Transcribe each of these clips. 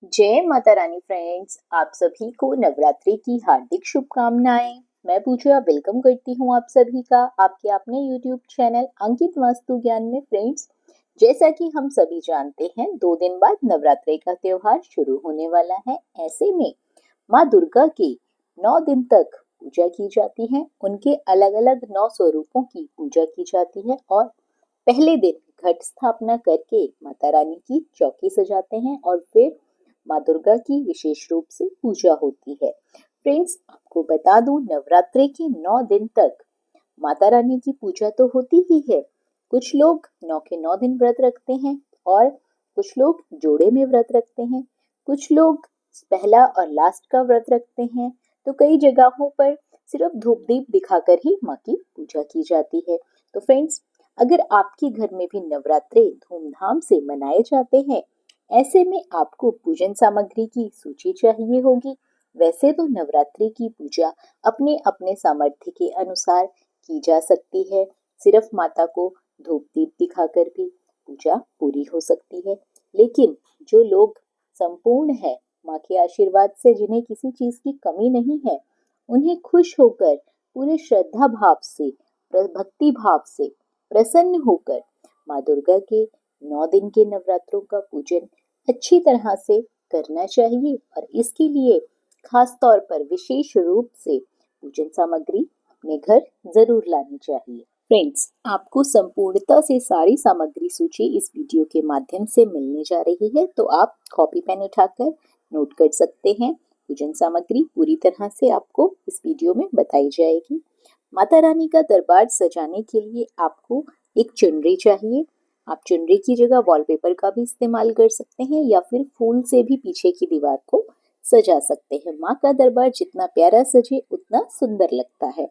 जय माता रानी फ्रेंड्स, आप सभी को नवरात्रि की हार्दिक शुभकामनाएं। मैं पूजा वेलकम करती हूं आप सभी का आपके अपने यूट्यूब चैनल अंकित वास्तु ज्ञान में। फ्रेंड्स, जैसा कि हम सभी जानते हैं 2 दिन बाद नवरात्रि का त्योहार शुरू होने वाला है। ऐसे में माँ दुर्गा की 9 दिन तक पूजा की जाती है। उनके अलग अलग 9 स्वरूपों की पूजा की जाती है और पहले दिन घट स्थापना करके माता रानी की चौकी सजाते हैं और फिर माँ दुर्गा की विशेष रूप से पूजा होती है। फ्रेंड्स, आपको बता दूं, नवरात्रि के 9 दिन तक माता रानी की पूजा तो होती ही है। कुछ लोग 9 के 9 दिन व्रत रखते हैं और कुछ लोग जोड़े में व्रत रखते हैं। कुछ लोग पहला और लास्ट का व्रत रखते हैं। तो कई जगहों पर सिर्फ धूप दीप दिखाकर ही माँ की पूजा की जाती है। तो फ्रेंड्स, अगर आपके घर में भी नवरात्रि धूमधाम से मनाए जाते हैं, ऐसे में आपको पूजन सामग्री की सूची चाहिए होगी। वैसे तो नवरात्रि की पूजा अपने अपने सामर्थ्य के अनुसार की जा सकती है। सिर्फ माता को धूप दीप दिखाकर भी पूजा पूरी हो सकती है। लेकिन जो लोग संपूर्ण है माँ के आशीर्वाद से, जिन्हें किसी चीज की कमी नहीं है, उन्हें खुश होकर पूरे श्रद्धा भाव से, भक्ति भाव से प्रसन्न होकर माँ दुर्गा के 9 दिन के नवरात्रों का पूजन अच्छी तरह से करना चाहिए। और इसके लिए खास तौर पर विशेष रूप से पूजन सामग्री अपने घर जरूर लानी चाहिए। फ्रेंड्स, आपको संपूर्णता से सारी सामग्री सूची इस वीडियो के माध्यम से मिलने जा रही है, तो आप कॉपी पेन उठाकर नोट कर सकते हैं। पूजन सामग्री पूरी तरह से आपको इस वीडियो में बताई जाएगी। माता रानी का दरबार सजाने के लिए आपको एक चुनरी चाहिए। आप चुनरी की जगह वॉलपेपर का भी इस्तेमाल कर सकते हैं या फिर फूल से भी पीछे की दीवार को सजा सकते हैं। माँ का दरबार जितना प्यारा सजे उतना सुंदर लगता है।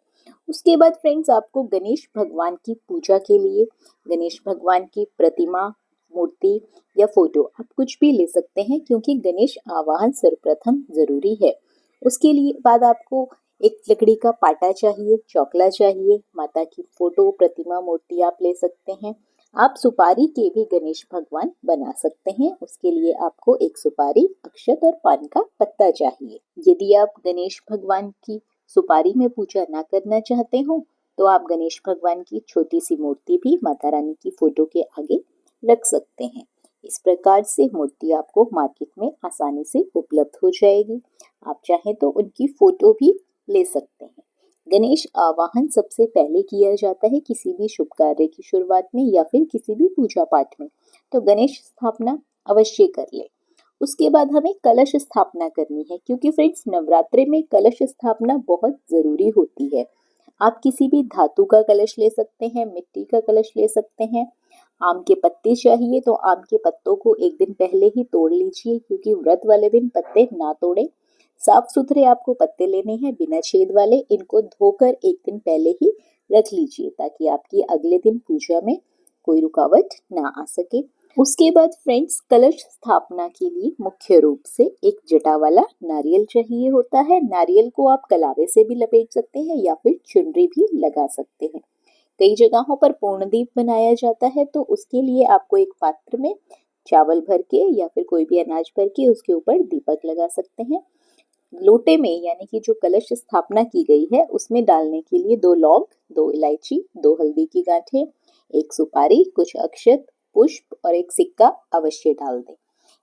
उसके बाद फ्रेंड्स, आपको गणेश भगवान की पूजा के लिए गणेश भगवान की प्रतिमा, मूर्ति या फोटो आप कुछ भी ले सकते हैं, क्योंकि गणेश आवाहन सर्वप्रथम जरूरी है। उसके लिए बाद आपको एक लकड़ी का पाटा चाहिए, चौकला चाहिए, माता की फोटो, प्रतिमा, मूर्ति आप ले सकते हैं। आप सुपारी के भी गणेश भगवान बना सकते हैं। उसके लिए आपको एक सुपारी, अक्षत और पान का पत्ता चाहिए। यदि आप गणेश भगवान की सुपारी में पूजा ना करना चाहते हो, तो आप गणेश भगवान की छोटी सी मूर्ति भी माता रानी की फोटो के आगे रख सकते हैं। इस प्रकार से मूर्ति आपको मार्केट में आसानी से उपलब्ध हो जाएगी। आप चाहें तो उनकी फोटो भी ले सकते हैं। गणेश आवाहन सबसे पहले किया जाता है किसी भी शुभ कार्य की शुरुआत में या फिर किसी भी पूजा पाठ में, तो गणेश स्थापना अवश्य कर ले। उसके बाद हमें कलश स्थापना करनी है, क्योंकि फ्रेंड्स नवरात्रि में कलश स्थापना बहुत जरूरी होती है। आप किसी भी धातु का कलश ले सकते हैं, मिट्टी का कलश ले सकते हैं। आम के पत्ते चाहिए तो आम के पत्तों को एक दिन पहले ही तोड़ लीजिए, क्योंकि व्रत वाले दिन पत्ते ना तोड़े। साफ सुथरे आपको पत्ते लेने हैं, बिना छेद वाले। इनको धोकर एक दिन पहले ही रख लीजिए, ताकि आपकी अगले दिन पूजा में कोई रुकावट ना आ सके। उसके बाद फ्रेंड्स, कलश स्थापना के लिए मुख्य रूप से एक जटा वाला नारियल चाहिए होता है। नारियल को आप कलावे से भी लपेट सकते हैं या फिर चुनरी भी लगा सकते हैं। कई जगहों पर पूर्ण दीप बनाया जाता है, तो उसके लिए आपको एक पात्र में चावल भर के या फिर कोई भी अनाज भर के उसके ऊपर दीपक लगा सकते हैं। लोटे में, यानी कि जो कलश स्थापना की गई है, उसमें डालने के लिए 2 लौंग, 2 इलायची, 2 हल्दी की गांठें, एक सुपारी, कुछ अक्षत, पुष्प और एक सिक्का अवश्य डाल दें।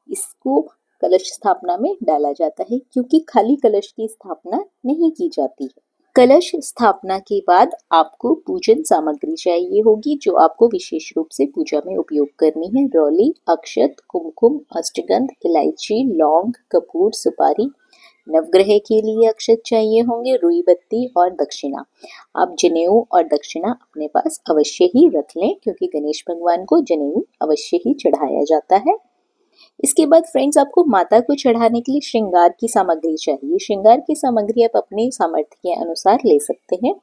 इसको कलश स्थापना में डाला जाता है, क्योंकि खाली कलश की स्थापना नहीं की जाती है। कलश स्थापना के बाद आपको पूजन सामग्री चाहिए होगी, जो आपको विशेष रूप से पूजा में उपयोग करनी है। रौली, अक्षत, कुमकुम, अष्टगंध, इलायची, लौंग, कपूर, सुपारी। नवग्रह के लिए अक्षत चाहिए होंगे, रुई बत्ती और दक्षिणा। आप जनेऊ और दक्षिणा अपने पास अवश्य ही रख लें, क्योंकि गणेश भगवान को जनेऊ अवश्य ही चढ़ाया जाता है। इसके बाद फ्रेंड्स, आपको माता को चढ़ाने के लिए श्रृंगार की सामग्री चाहिए। श्रृंगार की सामग्री आप अपने सामर्थ्य के अनुसार ले सकते हैं।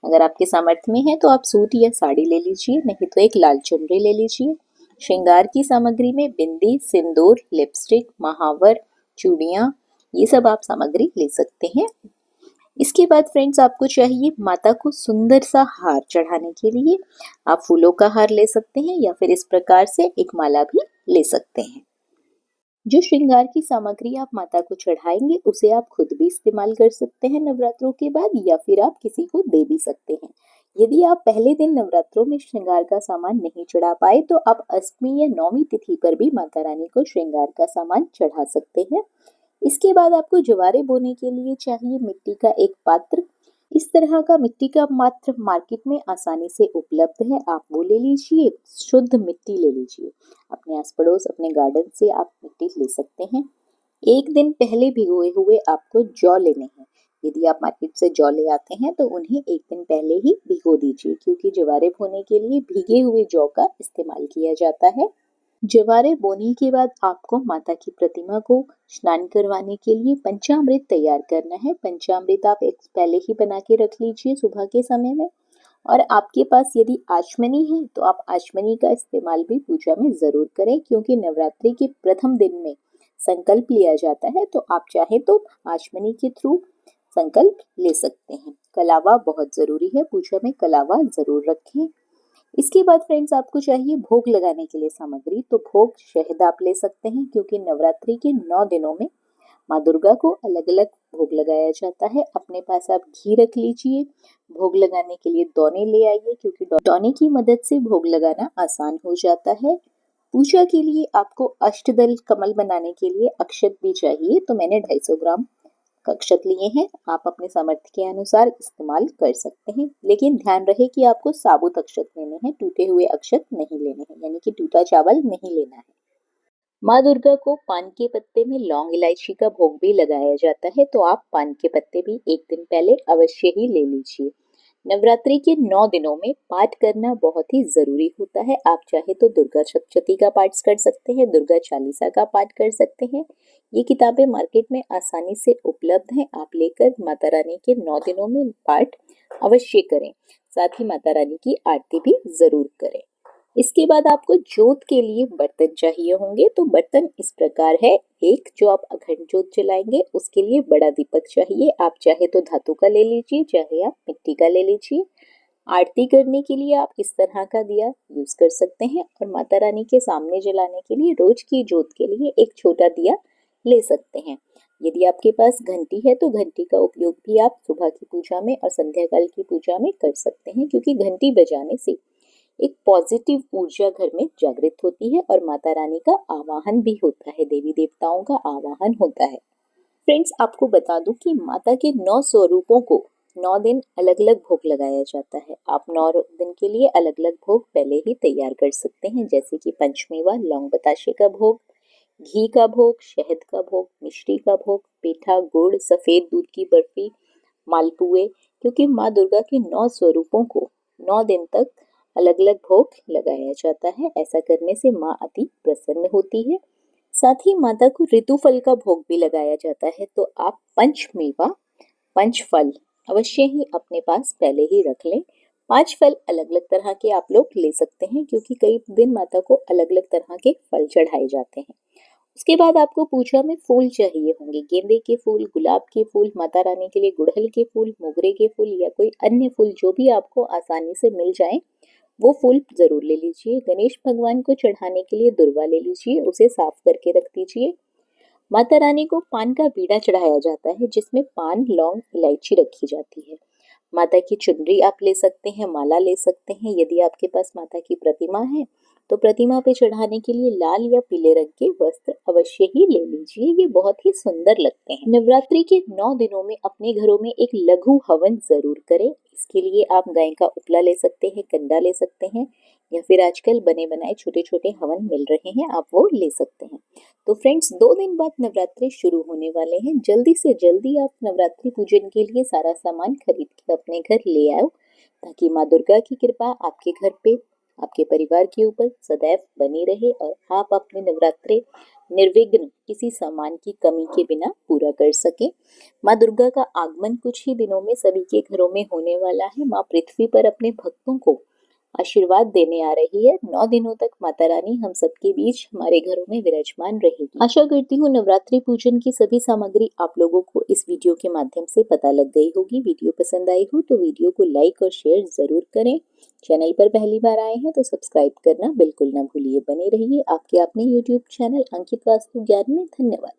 अगर आपके सामर्थ्य में है तो आप सूट या साड़ी ले लीजिए, नहीं तो एक लाल चुनरी ले लीजिए। श्रृंगार की सामग्री में बिंदी, सिंदूर, लिपस्टिक, महावर, चूड़ियां, ये सब आप सामग्री ले सकते हैं। इसके बाद फ्रेंड्स, आपको चाहिए माता को सुंदर सा हार चढ़ाने के लिए। आप फूलों का हार ले सकते हैं या फिर इस प्रकार से एक माला भी ले सकते हैं। जो श्रृंगार की सामग्री आप माता को चढ़ाएंगे उसे आप खुद भी इस्तेमाल कर सकते हैं नवरात्रों के बाद, या फिर आप किसी को दे भी सकते हैं। यदि आप पहले दिन नवरात्रों में श्रृंगार का सामान नहीं चढ़ा पाए तो आप अष्टमी या नौमी तिथि पर भी माता रानी को श्रृंगार का सामान चढ़ा सकते हैं। इसके बाद आपको जवारे बोने के लिए चाहिए मिट्टी का एक पात्र। इस तरह का मिट्टी का पात्र मार्केट में आसानी से उपलब्ध है, आप वो ले लीजिए। शुद्ध मिट्टी ले लीजिए, अपने आस पड़ोस अपने गार्डन से आप मिट्टी ले सकते हैं। एक दिन पहले भिगोए हुए आपको जौ लेने हैं। यदि आप मार्केट से जौ ले आते हैं तो उन्हें एक दिन पहले ही भिगो दीजिए, क्योंकि जवारे बोने के लिए भीगे हुए जौ का इस्तेमाल किया जाता है। जवारे बोने के बाद आपको माता की प्रतिमा को स्नान करवाने के लिए पंचामृत तैयार करना है। पंचामृत आप एक पहले ही बना के रख लीजिए सुबह के समय में। और आपके पास यदि आचमनी है तो आप आचमनी का इस्तेमाल भी पूजा में जरूर करें, क्योंकि नवरात्रि के प्रथम दिन में संकल्प लिया जाता है, तो आप चाहे तो आचमनी के थ्रू संकल्प ले सकते हैं। कलावा बहुत जरूरी है, पूजा में कलावा जरूर रखें। इसके बाद फ्रेंड्स आपको चाहिए भोग लगाने के लिए सामग्री। तो भोग शहद आप ले सकते हैं, क्योंकि नवरात्रि के 9 दिनों में माँ दुर्गा को अलग अलग भोग लगाया जाता है। अपने पास आप घी रख लीजिए। भोग लगाने के लिए दौने ले आइए, क्योंकि दौने की मदद से भोग लगाना आसान हो जाता है। पूजा के लिए आपको अष्टदल कमल बनाने के लिए अक्षत भी चाहिए। तो मैंने 250 ग्राम अक्षत लिए हैं, आप अपने सामर्थ्य के अनुसार इस्तेमाल कर सकते हैं। लेकिन ध्यान रहे कि आपको साबुत अक्षत लेने हैं, टूटे हुए अक्षत नहीं लेने हैं, यानी कि टूटा चावल नहीं लेना है। माँ दुर्गा को पान के पत्ते में लौंग इलायची का भोग भी लगाया जाता है, तो आप पान के पत्ते भी एक दिन पहले अवश्य ही ले लीजिए। नवरात्रि के 9 दिनों में पाठ करना बहुत ही जरूरी होता है। आप चाहे तो दुर्गा सप्तशती का पाठ कर सकते हैं, दुर्गा चालीसा का पाठ कर सकते हैं। ये किताबें मार्केट में आसानी से उपलब्ध हैं, आप लेकर माता रानी के 9 दिनों में पाठ अवश्य करें। साथ ही माता रानी की आरती भी जरूर करें। इसके बाद आपको जोत के लिए बर्तन चाहिए होंगे। तो बर्तन इस प्रकार है। एक, जो आप अखंड जोत जलाएंगे उसके लिए बड़ा दीपक चाहिए। आप चाहे तो धातु का ले लीजिए, चाहे आप मिट्टी का ले लीजिए। आरती करने के लिए आप इस तरह का दिया यूज कर सकते हैं, और माता रानी के सामने जलाने के लिए रोज की जोत के लिए एक छोटा दिया ले सकते हैं। यदि आपके पास घंटी है तो घंटी का उपयोग भी आप सुबह की पूजा में और संध्या काल की पूजा में कर सकते हैं, क्योंकि घंटी बजाने से एक पॉजिटिव ऊर्जा घर में जागृत होती है और माता रानी का आवाहन भी होता है, देवी देवताओं का आवाहन होता है। फ्रेंड्स, आपको बता दूं कि माता के 9 स्वरूपों को 9 दिन अलग अलग भोग लगाया जाता है। आप 9 दिन के लिए अलग अलग भोग पहले ही तैयार कर सकते हैं, जैसे कि पंचमेवा लौंग बताशे का भोग, घी का भोग, शहद का भोग, मिश्री का भोग, पेठा, गुड़, सफेद दूध की बर्फी, मालपुए। क्योंकि माँ दुर्गा के 9 स्वरूपों को 9 दिन तक अलग अलग भोग लगाया जाता है। ऐसा करने से माँ अति प्रसन्न होती है। साथ ही माता को ऋतुफल का भोग भी लगाया जाता है। तो आप पंचमेवा, पंचफल अवश्य ही अपने पास पहले ही रख लें। 5 फल अलग अलग तरह के आप लोग ले सकते हैं, क्योंकि कई दिन माता को अलग अलग तरह के फल चढ़ाए जाते हैं। उसके बाद आपको पूजा में फूल चाहिए होंगे। गेंदे के फूल, गुलाब के फूल, माता रानी के लिए गुड़हल के फूल, मोगरे के फूल या कोई अन्य फूल जो भी आपको आसानी से मिल जाए वो फूल जरूर ले लीजिए। गणेश भगवान को चढ़ाने के लिए दुर्वा ले लीजिए, उसे साफ करके रख दीजिए। माता रानी को पान का बीड़ा चढ़ाया जाता है, जिसमें पान, लौंग, इलायची रखी जाती है। माता की चुनरी आप ले सकते हैं, माला ले सकते हैं। यदि आपके पास माता की प्रतिमा है तो प्रतिमा पे चढ़ाने के लिए लाल या पीले रंग के वस्त्र अवश्य ही ले लीजिए, ये बहुत ही सुंदर लगते हैं। नवरात्रि के 9 दिनों में अपने घरों में एक लघु हवन जरूर करें। इसके लिए आप गाय का उपला ले सकते हैं, कंडा ले सकते हैं, या फिर आजकल बने बनाए छोटे छोटे हवन मिल रहे हैं, आप वो ले सकते हैं। तो फ्रेंड्स, 2 दिन बाद नवरात्रि शुरू होने वाले हैं। जल्दी से जल्दी आप नवरात्रि पूजन के लिए सारा सामान खरीद के अपने घर ले आओ, ताकि माँ दुर्गा की कृपा आपके घर पे, आपके परिवार के ऊपर सदैव बनी रहे और आप अपने नवरात्रि निर्विघ्न किसी सामान की कमी के बिना पूरा कर सके। माँ दुर्गा का आगमन कुछ ही दिनों में सभी के घरों में होने वाला है। माँ पृथ्वी पर अपने भक्तों को आशीर्वाद देने आ रही है। 9 दिनों तक माता रानी हम सबके बीच हमारे घरों में विराजमान रहेगी। आशा करती हूँ नवरात्रि पूजन की सभी सामग्री आप लोगों को इस वीडियो के माध्यम से पता लग गई होगी। वीडियो पसंद आई हो तो वीडियो को लाइक और शेयर जरूर करें। चैनल पर पहली बार आए हैं तो सब्सक्राइब करना बिल्कुल ना भूलिए। बने रहिए आपके अपने यूट्यूब चैनल अंकित वास्तु ज्ञान में। धन्यवाद।